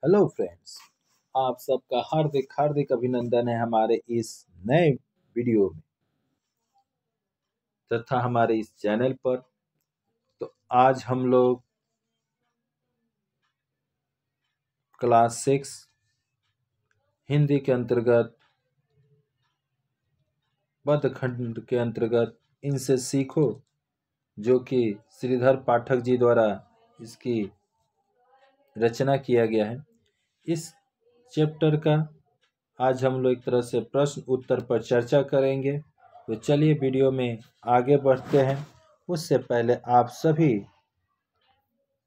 Hello friends, आप सबका हार्दिक हार्दिक अभिनंदन है हमारे इस नए वीडियो में तथा हमारे इस चैनल पर। तो आज हम लोग क्लास 6 हिंदी के अंतर्गत पदखंड के अंतर्गत इनसे सीखो, जो कि श्रीधर पाठक जी द्वारा इसकी रचना किया गया है, इस चैप्टर का आज हम लोग एक तरह से प्रश्न उत्तर पर चर्चा करेंगे। तो चलिए वीडियो में आगे बढ़ते हैं। उससे पहले आप सभी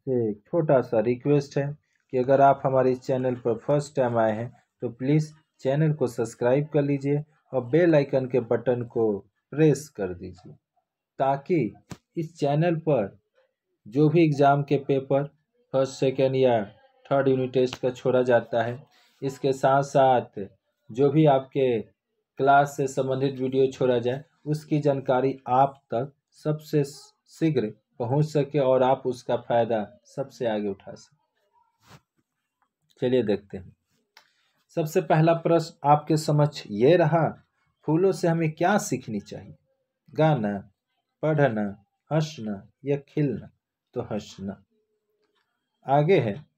से एक छोटा सा रिक्वेस्ट है कि अगर आप हमारे इस चैनल पर फर्स्ट टाइम आए हैं तो प्लीज़ चैनल को सब्सक्राइब कर लीजिए और बेल आइकन के बटन को प्रेस कर दीजिए, ताकि इस चैनल पर जो भी एग्ज़ाम के पेपर फर्स्ट सेकेंड या थर्ड यूनिट टेस्ट का छोड़ा जाता है, इसके साथ साथ जो भी आपके क्लास से संबंधित वीडियो छोड़ा जाए, उसकी जानकारी आप तक सबसे शीघ्र पहुंच सके और आप उसका फ़ायदा सबसे आगे उठा सकें। चलिए देखते हैं। सबसे पहला प्रश्न आपके समक्ष ये रहा, फूलों से हमें क्या सीखनी चाहिए? गाना, पढ़ना, हंसना या खिलना? तो हंसना। आगे है,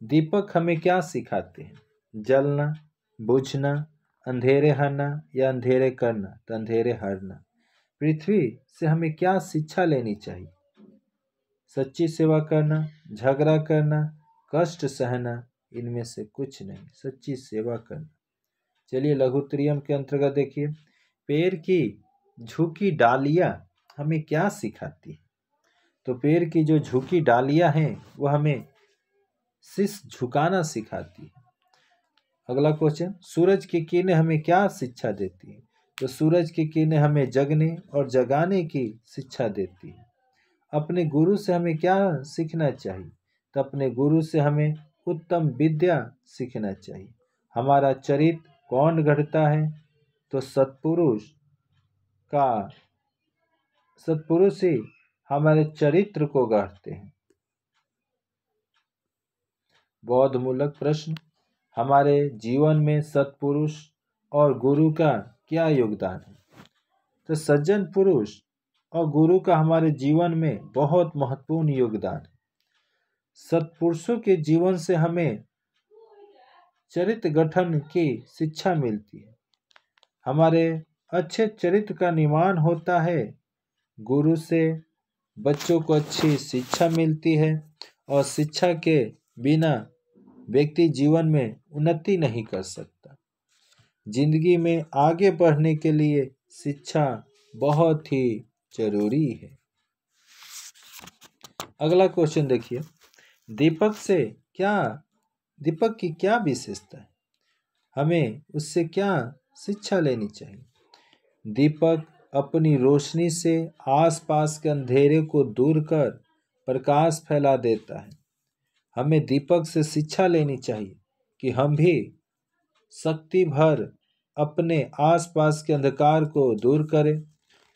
दीपक हमें क्या सिखाते हैं? जलना, बुझना, अंधेरे हरना या अंधेरे करना? तो अंधेरे हरना। पृथ्वी से हमें क्या शिक्षा लेनी चाहिए? सच्ची सेवा करना, झगड़ा करना, कष्ट सहना? इनमें से कुछ नहीं, सच्ची सेवा करना। चलिए लघुत्तरीयम के अंतर्गत देखिए, पेड़ की झुकी डालियां हमें क्या सिखाती है? तो पेड़ की जो झुकी डालियां हैं वो हमें शीश झुकाना सिखाती है। अगला क्वेश्चन, सूरज की किरणें हमें क्या शिक्षा देती है? तो सूरज की किरणें हमें जगने और जगाने की शिक्षा देती है। अपने गुरु से हमें क्या सीखना चाहिए? तो अपने गुरु से हमें उत्तम विद्या सीखना चाहिए। हमारा चरित्र कौन गढ़ता है? तो सत्पुरुष ही हमारे चरित्र को गढ़ते हैं। बौद्ध मूलक प्रश्न, हमारे जीवन में सत्पुरुष और गुरु का क्या योगदान है? तो सज्जन पुरुष और गुरु का हमारे जीवन में बहुत महत्वपूर्ण योगदान है। सत्पुरुषों के जीवन से हमें चरित्र गठन की शिक्षा मिलती है। हमारे अच्छे चरित्र का निर्माण होता है। गुरु से बच्चों को अच्छी शिक्षा मिलती है और शिक्षा के बिना व्यक्ति जीवन में उन्नति नहीं कर सकता। जिंदगी में आगे बढ़ने के लिए शिक्षा बहुत ही जरूरी है। अगला क्वेश्चन देखिए, दीपक की क्या विशेषता है? हमें उससे क्या शिक्षा लेनी चाहिए? दीपक अपनी रोशनी से आसपास के अंधेरे को दूर कर प्रकाश फैला देता है। हमें दीपक से शिक्षा लेनी चाहिए कि हम भी शक्ति भर अपने आसपास के अंधकार को दूर करें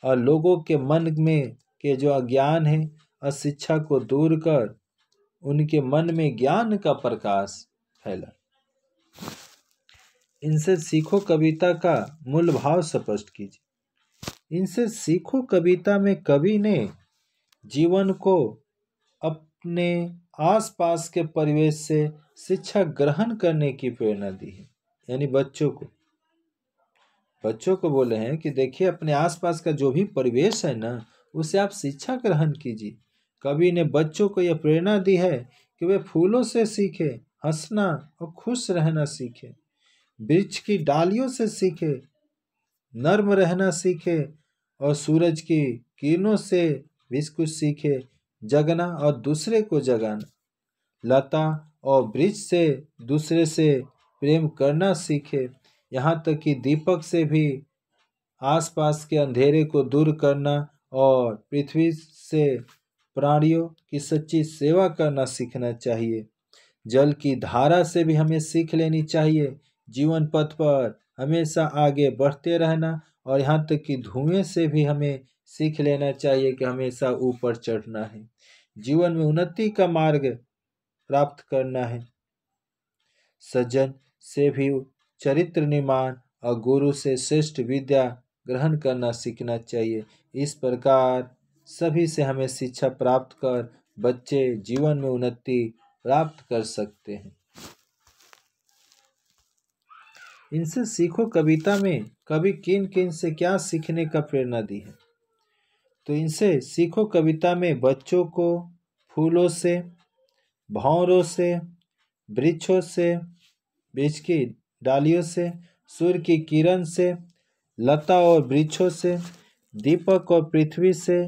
और लोगों के मन में के जो अज्ञान है, अशिक्षा को दूर कर उनके मन में ज्ञान का प्रकाश फैला। इनसे सीखो कविता का मूल भाव स्पष्ट कीजिए। इनसे सीखो कविता में कवि ने जीवन को अपने आसपास के परिवेश से शिक्षा ग्रहण करने की प्रेरणा दी है। यानी बच्चों को बोले हैं कि देखिए, अपने आसपास का जो भी परिवेश है ना, उसे आप शिक्षा ग्रहण कीजिए। कवि ने बच्चों को यह प्रेरणा दी है कि वे फूलों से सीखे, हंसना और खुश रहना सीखे, वृक्ष की डालियों से सीखे, नर्म रहना सीखे और सूरज की किरणों से भी कुछ सीखे, जगना और दूसरे को जगाना, लता और वृक्ष से दूसरे से प्रेम करना सीखे, यहाँ तक कि दीपक से भी आसपास के अंधेरे को दूर करना और पृथ्वी से प्राणियों की सच्ची सेवा करना सीखना चाहिए। जल की धारा से भी हमें सीख लेनी चाहिए। जीवन पथ पर हमेशा आगे बढ़ते रहना और यहाँ तक कि धुएं से भी हमें सीख लेना चाहिए कि हमेशा ऊपर चढ़ना है। जीवन में उन्नति का मार्ग प्राप्त करना है। सज्जन से भी चरित्र निर्माण और गुरु से श्रेष्ठ विद्या ग्रहण करना सीखना चाहिए। इस प्रकार सभी से हमें शिक्षा प्राप्त कर बच्चे जीवन में उन्नति प्राप्त कर सकते हैं। इनसे सीखो कविता में कवि किन किन से क्या सीखने का प्रेरणा दी है। तो इनसे सीखो कविता में बच्चों को फूलों से, भंवरों से, वृक्षों से, वृक्ष की डालियों से, सूर्य की किरण से, लता और वृक्षों से, दीपक और पृथ्वी से,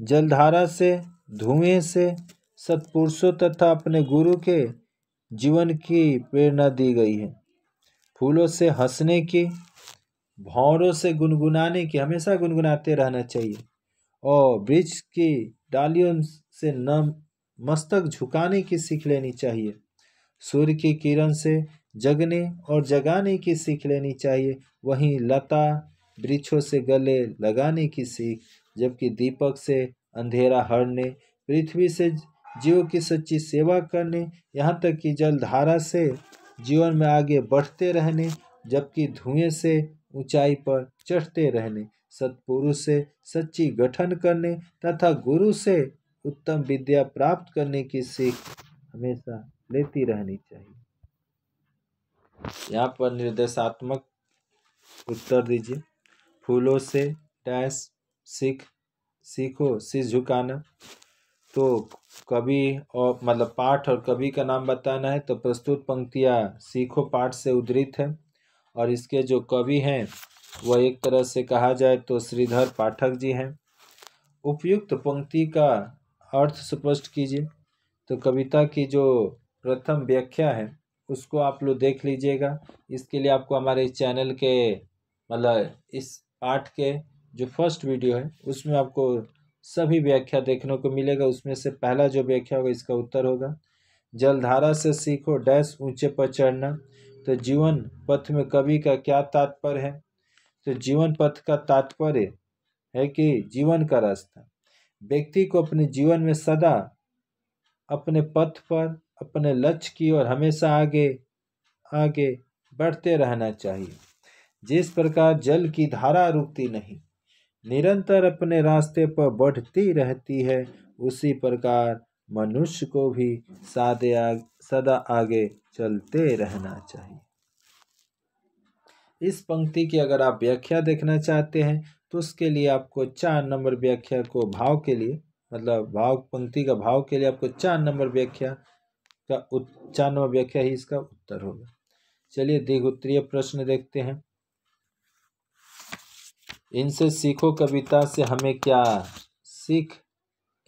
जलधारा से, धुएं से, सत्पुरुषों तथा अपने गुरु के जीवन की प्रेरणा दी गई है। फूलों से हंसने की, भंवरों से गुनगुनाने की, हमेशा गुनगुनाते रहना चाहिए, और वृक्ष की डालियों से न मस्तक झुकाने की सीख लेनी चाहिए। सूर्य की किरण से जगने और जगाने की सीख लेनी चाहिए। वहीं लता वृक्षों से गले लगाने की सीख, जबकि दीपक से अंधेरा हरने, पृथ्वी से जीवों की सच्ची सेवा करने, यहाँ तक कि जलधारा से जीवन में आगे बढ़ते रहने, जबकि धुएं से ऊंचाई पर चढ़ते रहने, सत्पुरुष से सच्ची गठन करने तथा गुरु से उत्तम विद्या प्राप्त करने की सीख हमेशा लेती रहनी चाहिए। यहाँ पर निर्देशात्मक उत्तर दीजिए। फूलों से डैश सीखो शीश झुकाना। तो कवि और मतलब पाठ और कवि का नाम बताना है। तो प्रस्तुत पंक्तियाँ सीखो पाठ से उद्धृत है और इसके जो कवि हैं वह एक तरह से कहा जाए तो श्रीधर पाठक जी हैं। उपयुक्त पंक्ति का अर्थ स्पष्ट कीजिए। तो कविता की जो प्रथम व्याख्या है उसको आप लोग देख लीजिएगा। इसके लिए आपको हमारे चैनल के मतलब इस पाठ के जो फर्स्ट वीडियो है उसमें आपको सभी व्याख्या देखने को मिलेगा। उसमें से पहला जो व्याख्या होगा इसका उत्तर होगा। जलधारा से सीखो डैश ऊंचे पर चढ़ना। तो जीवन पथ में कवि का क्या तात्पर्य है। तो जीवन पथ का तात्पर्य है कि जीवन का रास्ता व्यक्ति को अपने जीवन में सदा अपने पथ पर अपने लक्ष्य की ओर हमेशा आगे आगे बढ़ते रहना चाहिए। जिस प्रकार जल की धारा रुकती नहीं, निरंतर अपने रास्ते पर बढ़ती रहती है, उसी प्रकार मनुष्य को भी सदा आगे चलते रहना चाहिए। इस पंक्ति की अगर आप व्याख्या देखना चाहते हैं तो उसके लिए आपको 4 नंबर व्याख्या को भाव के लिए मतलब भाव पंक्ति का भाव के लिए आपको 4 नंबर व्याख्या का 4 नंबर व्याख्या ही इसका उत्तर होगा। चलिए दीर्घोत्तरीय प्रश्न देखते हैं। इनसे सीखो कविता से हमें क्या सीख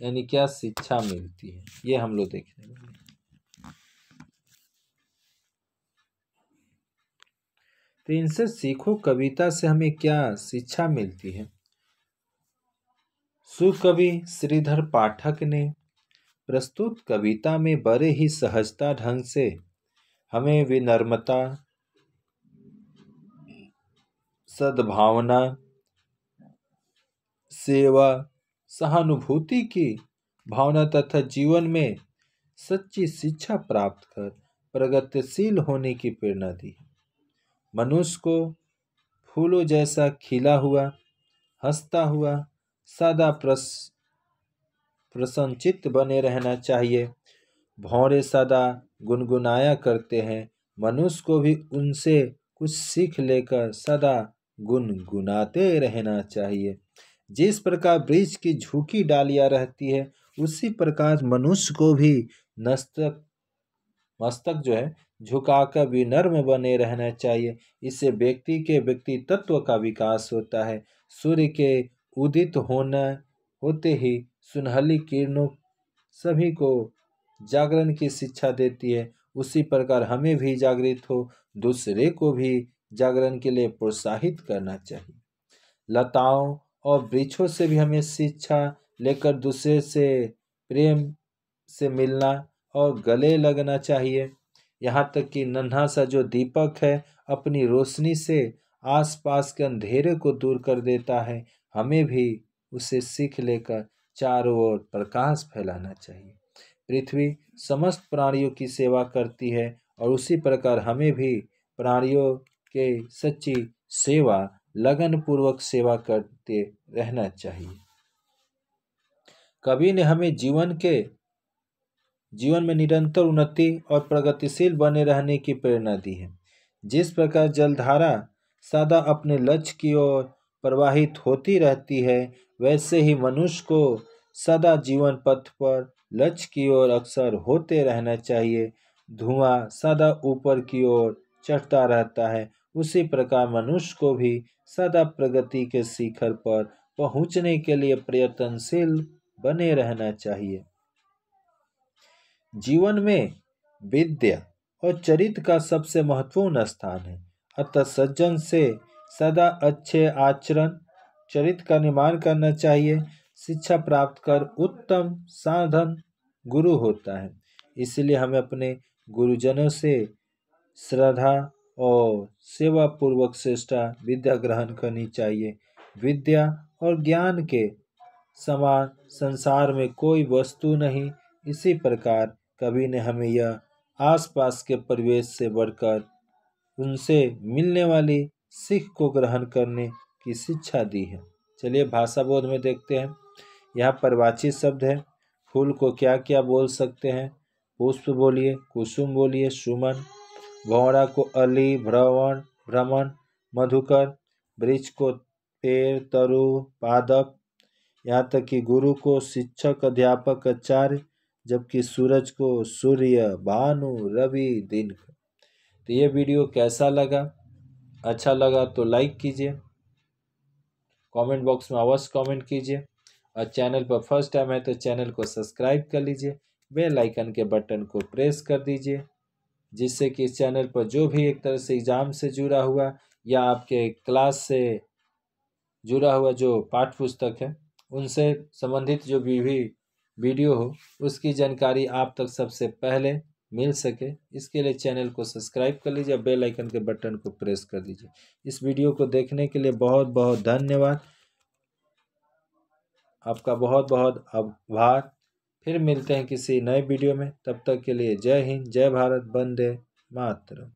यानी क्या शिक्षा मिलती है, ये हम लोग देखने वाले हैं। तो इनसे सीखो कविता से हमें क्या शिक्षा मिलती है। सुकवि श्रीधर पाठक ने प्रस्तुत कविता में बड़े ही सहजता ढंग से हमें विनम्रता, सद्भावना, सेवा, सहानुभूति की भावना तथा जीवन में सच्ची शिक्षा प्राप्त कर प्रगतिशील होने की प्रेरणा दी। मनुष्य को फूलों जैसा खिला हुआ, हंसता हुआ, सदा प्रसन्नचित्त बने रहना चाहिए। भौरे सदा गुनगुनाया करते हैं। मनुष्य को भी उनसे कुछ सीख लेकर सदा गुनगुनाते रहना चाहिए। जिस प्रकार वृक्ष की झुकी डालियां रहती है उसी प्रकार मनुष्य को भी मस्तक जो है झुकाकर विनम्र बने रहना चाहिए। इससे व्यक्ति के व्यक्तित्व का विकास होता है। सूर्य के उदित होते ही सुनहली किरणों सभी को जागरण की शिक्षा देती है। उसी प्रकार हमें भी जागृत हो दूसरे को भी जागरण के लिए प्रोत्साहित करना चाहिए। लताओं और वृक्षों से भी हमें शिक्षा लेकर दूसरे से प्रेम से मिलना और गले लगना चाहिए। यहाँ तक कि नन्हा सा जो दीपक है अपनी रोशनी से आसपास के अंधेरे को दूर कर देता है। हमें भी उसे सीख लेकर चारों ओर प्रकाश फैलाना चाहिए। पृथ्वी समस्त प्राणियों की सेवा करती है और उसी प्रकार हमें भी प्राणियों के सच्ची सेवा लगन पूर्वक सेवा करते रहना चाहिए। कवि ने हमें जीवन में निरंतर उन्नति और प्रगतिशील बने रहने की प्रेरणा दी है। जिस प्रकार जलधारा सदा अपने लक्ष्य की ओर प्रवाहित होती रहती है, वैसे ही मनुष्य को सदा जीवन पथ पर लक्ष्य की ओर अग्रसर होते रहना चाहिए। धुआं सदा ऊपर की ओर चढ़ता रहता है, उसी प्रकार मनुष्य को भी सदा प्रगति के शिखर पर पहुंचने के लिए प्रयत्नशील बने रहना चाहिए। जीवन में विद्या और चरित्र का सबसे महत्वपूर्ण स्थान है, अतः सज्जन से सदा अच्छे आचरण चरित्र का निर्माण करना चाहिए। शिक्षा प्राप्त कर उत्तम साधन गुरु होता है, इसलिए हमें अपने गुरुजनों से श्रद्धा और सेवा पूर्वक श्रेष्ठ विद्या ग्रहण करनी चाहिए। विद्या और ज्ञान के समान संसार में कोई वस्तु नहीं। इसी प्रकार कवि ने हमें यह आसपास के परिवेश से बढ़कर उनसे मिलने वाली सीख को ग्रहण करने की शिक्षा दी है। चलिए भाषा बोध में देखते हैं। यहाँ परिभाषित शब्द है। फूल को क्या क्या बोल सकते हैं? पुष्प बोलिए, कुसुम बोलिए, सुमन। भौरा को अली, भ्रमण, मधुकर। वृक्ष को पेड़, तरु, पादप। यहाँ तक कि गुरु को शिक्षक, अध्यापक, आचार्य, जबकि सूरज को सूर्य, भानु, रवि, दिन। तो ये वीडियो कैसा लगा? अच्छा लगा तो लाइक कीजिए, कमेंट बॉक्स में अवश्य कमेंट कीजिए, और चैनल पर फर्स्ट टाइम है तो चैनल को सब्सक्राइब कर लीजिए, बेल आइकन के बटन को प्रेस कर दीजिए, जिससे कि इस चैनल पर जो भी एक तरह से एग्ज़ाम से जुड़ा हुआ या आपके क्लास से जुड़ा हुआ जो पाठ्य पुस्तक है उनसे संबंधित जो भी वीडियो हो उसकी जानकारी आप तक सबसे पहले मिल सके, इसके लिए चैनल को सब्सक्राइब कर लीजिए, बेल आइकन के बटन को प्रेस कर दीजिए। इस वीडियो को देखने के लिए बहुत बहुत धन्यवाद, आपका बहुत बहुत आभार। फिर मिलते हैं किसी नए वीडियो में, तब तक के लिए जय हिंद, जय भारत, वंदे मातरम।